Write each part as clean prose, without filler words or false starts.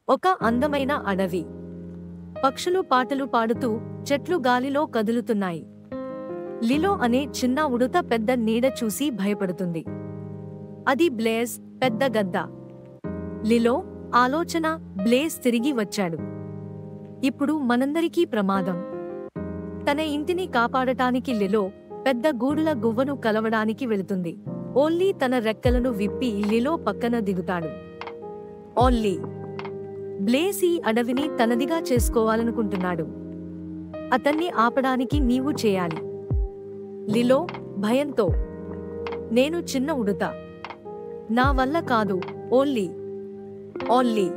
ఒక అందమైన అడవి. పక్షులు పాటలు పాడుతూ చెట్లు గాలిలో కదులుతున్నాయి. లిలో అనే చిన్న ఉడుత పెద్ద నీడ చూసి భయపడుతుంది. అది బ్లేజ్, పెద్ద గద్ద. లిలో ఆలోచన, బ్లేజ్ తిరిగి వచ్చాడు. ఇప్పుడు మనందరికీ ప్రమాదం. తన ఇంటిని కాపాడటానికి లిలో పెద్ద గూడుల గువ్వను కలవడానికి వెళుతుంది. ఓల్లీ తన రెక్కలను విప్పి లిలో పక్కన దిగుతాడు. ఓల్లీ, బ్లేజ్ ఈ అడవిని తనదిగా చేసుకోవాలనుకుంటున్నాడు. అతన్ని ఆపడానికి నీవు చేయాలి. లిలో భయంతో, నేను చిన్న ఉడుత, నా వల్ల కాదు ఓల్లీ. ఓల్లీ,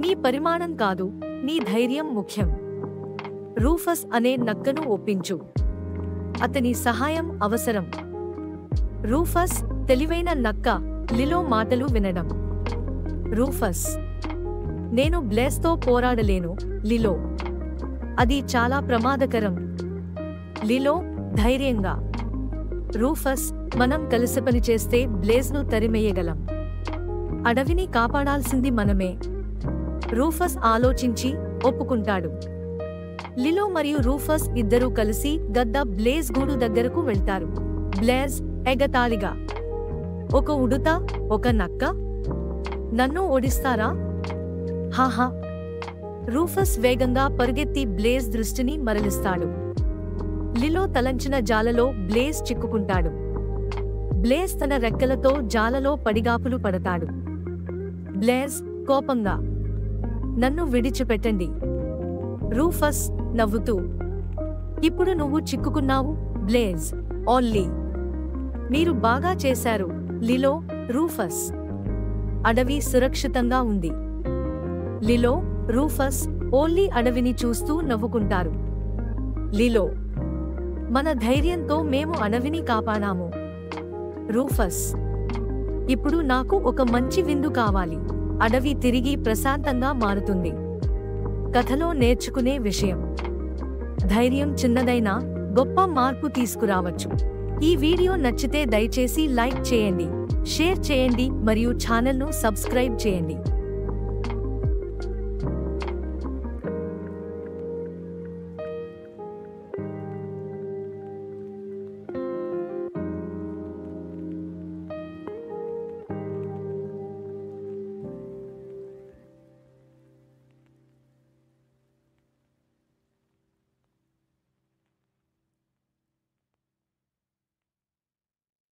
నీ పరిమాణం కాదు, నీ ధైర్యం ముఖ్యం. రూఫస్ అనే నక్కను ఒప్పించు. అతని సహాయం అవసరం. రూఫస్ తెలివైన నక్క, లిలో మాటలు వినడం. రూఫస్, నేను బ్లేజ్తో పోరాడలేను లిలో, అది చాలా ప్రమాదకరం. లిలో ధైర్యంగా, రూఫస్, మనం కలిసి పనిచేస్తే బ్లేజ్ను తరిమేయగలం. అడవిని కాపాడాల్సింది మనమే. రూఫస్ ఆలోచించి ఒప్పుకుంటాడు. లిలో మరియు రూఫస్ ఇద్దరూ కలిసి గద్ద బ్లేజ్ గూడు దగ్గరకు వెళ్తారు. బ్లేజ్ ఎగతాళిగా, ఒక ఉడుత, ఒక నక్క, నన్ను ఓడిస్తారా? హాహా. రూఫస్ వేగంగా పరుగెత్తి బ్లేజ్ దృష్టిని మరలిస్తాడు. లిలో తలంచిన జాలలో బ్లేజ్ చిక్కుకుంటాడు. బ్లేజ్ తన రెక్కలతో జాలలో పడిగాపులు పడతాడు. బ్లేజ్ కోపంగా, నన్ను విడిచిపెట్టండి. రూఫస్ నవ్వుతూ, ఇప్పుడు నువ్వు చిక్కుకున్నావు బ్లేజ్. ఓల్లీ, మీరు బాగా చేశారు లిలో, రూఫస్. అడవి సురక్షితంగా ఉంది. లిలో, రూఫస్, ఓల్లీ అడవిని చూస్తూ నవ్వుకుంటారు. లిలో, మన ధైర్యంతో మేము అడవిని కాపాడాము. రూఫస్, ఇప్పుడు నాకు ఒక మంచి విందు కావాలి. అడవి తిరిగి ప్రశాంతంగా మారుతుంది. కథలో నేర్చుకునే విషయం: ధైర్యం చిన్నదైనా గొప్ప మార్పు తీసుకురావచ్చు. ఈ వీడియో నచ్చితే దయచేసి లైక్ చేయండి, షేర్ చేయండి మరియు ఛానల్ను సబ్స్క్రైబ్ చేయండి.